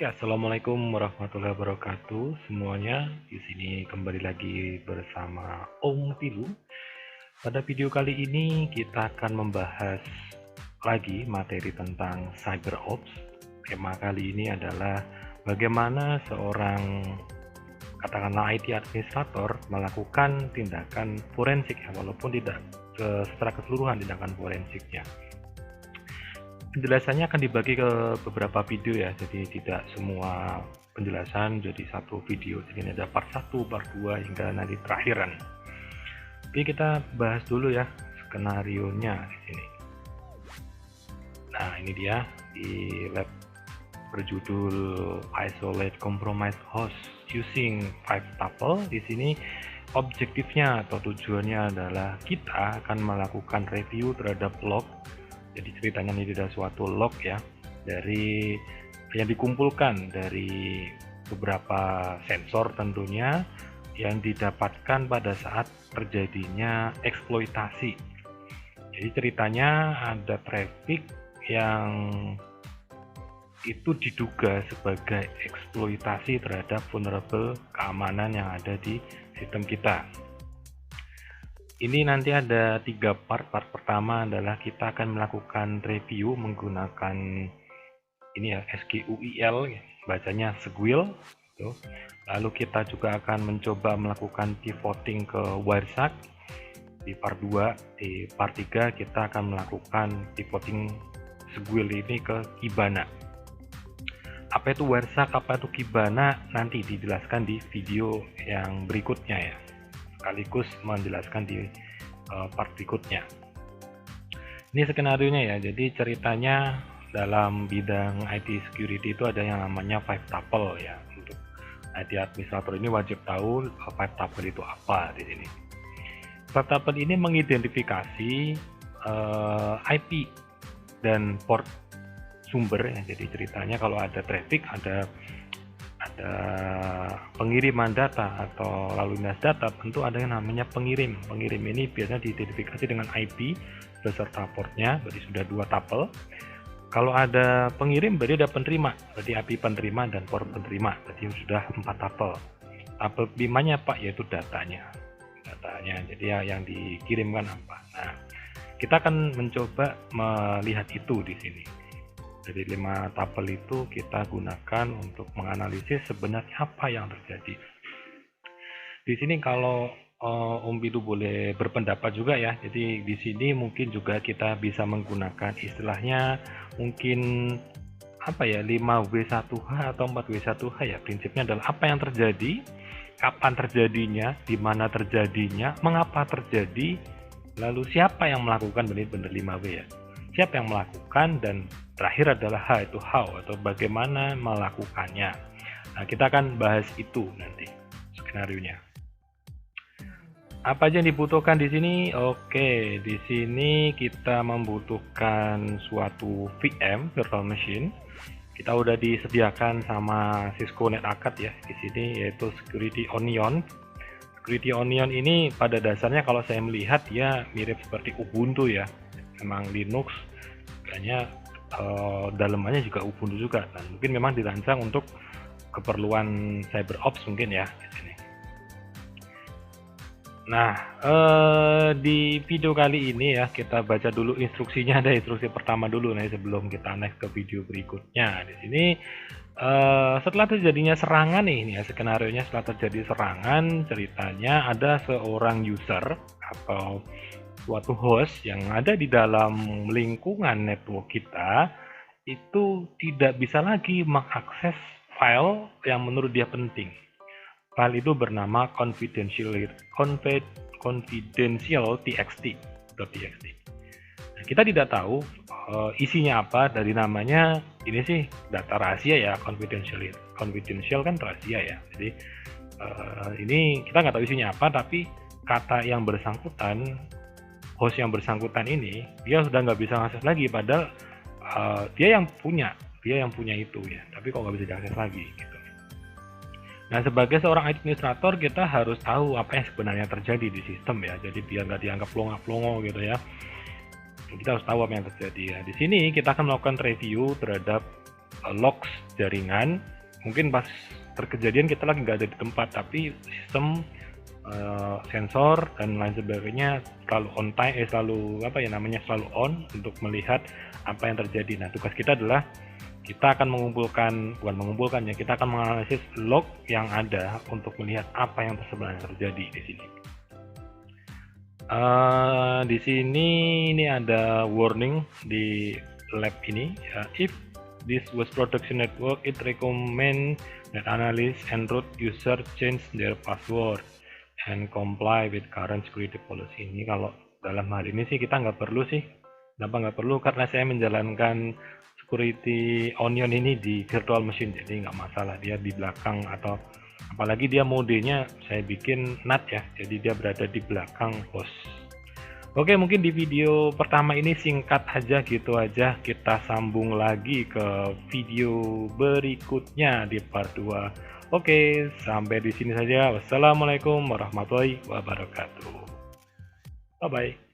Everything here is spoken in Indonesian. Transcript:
Ya, assalamualaikum warahmatullahi wabarakatuh semuanya. Di sini kembali lagi bersama Om Pilu. Pada video kali ini kita akan membahas lagi materi tentang CyberOps. Tema kali ini adalah bagaimana seorang katakanlah IT administrator melakukan tindakan forensik, walaupun tidak secara keseluruhan tindakan forensiknya. Penjelasannya akan dibagi ke beberapa video ya, jadi tidak semua penjelasan jadi satu video. Jadi ini ada part 1, part 2 hingga nanti terakhiran. Oke, kita bahas dulu ya skenario-nya di sini. Nah, ini dia di lab berjudul Isolate Compromised Host Using 5 Tuple. Di sini objektifnya atau tujuannya adalah kita akan melakukan review terhadap log. Jadi ceritanya ini tidak suatu log ya, dari yang dikumpulkan dari beberapa sensor tentunya yang didapatkan pada saat terjadinya eksploitasi. Jadi ceritanya ada traffic yang itu diduga sebagai eksploitasi terhadap vulnerable keamanan yang ada di sistem kita. Ini nanti ada 3 part. Part pertama adalah kita akan melakukan review menggunakan ini ya, SQL, bacanya Squil. Lalu kita juga akan mencoba melakukan pivoting ke Wireshark di part 2. Di part 3 kita akan melakukan pivoting Squil ini ke Kibana. Apa itu Wireshark, apa itu Kibana, nanti dijelaskan di video yang berikutnya ya, sekaligus menjelaskan di part berikutnya. Ini skenario-nya ya, jadi ceritanya dalam bidang IT security itu ada yang namanya 5 tuple ya. Untuk IT administrator ini wajib tahu 5 tuple itu apa di sini. 5 tuple ini mengidentifikasi IP dan port sumber ya. Jadi ceritanya kalau ada traffic, ada pengiriman data atau lalu lintas data, tentu ada yang namanya pengirim. Pengirim ini biasanya diidentifikasi dengan IP beserta portnya, berarti sudah 2 tuple. Kalau ada pengirim berarti ada penerima, berarti IP penerima dan port penerima, berarti sudah 4 tuple. Tuple 5-nya Pak, yaitu datanya. Jadi ya yang dikirimkan apa. Nah, kita akan mencoba melihat itu di sini. Jadi 5 tuple itu kita gunakan untuk menganalisis sebenarnya apa yang terjadi. Di sini kalau Om Pilu boleh berpendapat juga ya. Jadi di sini mungkin juga kita bisa menggunakan istilahnya mungkin apa ya, 5W1H atau 4W1H ya. Prinsipnya adalah apa yang terjadi, kapan terjadinya, di mana terjadinya, mengapa terjadi, lalu siapa yang melakukan, benar-benar 5W ya. Siapa yang melakukan, dan terakhir adalah H, itu how atau bagaimana melakukannya. Nah, kita akan bahas itu nanti skenario-nya. Apa aja yang dibutuhkan di sini? Oke, di sini kita membutuhkan suatu VM, virtual machine. Kita udah disediakan sama Cisco NetAcad ya di sini, yaitu Security Onion. Security Onion ini pada dasarnya kalau saya melihat ya mirip seperti Ubuntu ya. Memang Linux, kayaknya dalamannya juga Ubuntu juga, dan mungkin memang dirancang untuk keperluan CyberOps mungkin ya di sini. Nah, di video kali ini ya kita baca dulu instruksinya. Ada instruksi pertama dulu nih sebelum kita next ke video berikutnya. Di sini setelah terjadinya serangan ini ya, skenario-nya setelah terjadi serangan, ceritanya ada seorang user atau suatu host yang ada di dalam lingkungan network kita itu tidak bisa lagi mengakses file yang menurut dia penting. File itu bernama confidential txt. Nah, kita tidak tahu isinya apa, dari namanya ini sih data rahasia ya, confidential kan rahasia ya. Jadi ini kita nggak tahu isinya apa, tapi kata yang bersangkutan, host yang bersangkutan ini dia sudah nggak bisa akses lagi, padahal dia yang punya itu ya, tapi kok nggak bisa diakses lagi gitu. Nah, sebagai seorang administrator kita harus tahu apa yang sebenarnya terjadi di sistem ya, jadi biar nggak dianggap plongo gitu ya. Kita harus tahu apa yang terjadi ya. Di sini kita akan melakukan review terhadap logs jaringan mungkin pas terkejadian kita lagi nggak ada di tempat, tapi sistem sensor dan lain sebagainya selalu on time, selalu selalu on untuk melihat apa yang terjadi. Nah, tugas kita adalah kita akan bukan kita akan menganalisis log yang ada untuk melihat apa yang sebenarnya terjadi di sini. Di sini ini ada warning di lab ini, if this was production network, it recommend that analysts and root user change their password and comply with current security policy. Ini kalau dalam hal ini sih kita nggak perlu sih. Kenapa nggak perlu? Karena saya menjalankan security onion ini di virtual machine, jadi nggak masalah dia di belakang, atau apalagi dia modenya saya bikin NAT ya, jadi dia berada di belakang host. Oke, mungkin di video pertama ini singkat aja gitu aja, kita sambung lagi ke video berikutnya di part 2. Oke, sampai di sini saja. Wassalamualaikum warahmatullahi wabarakatuh. Bye bye.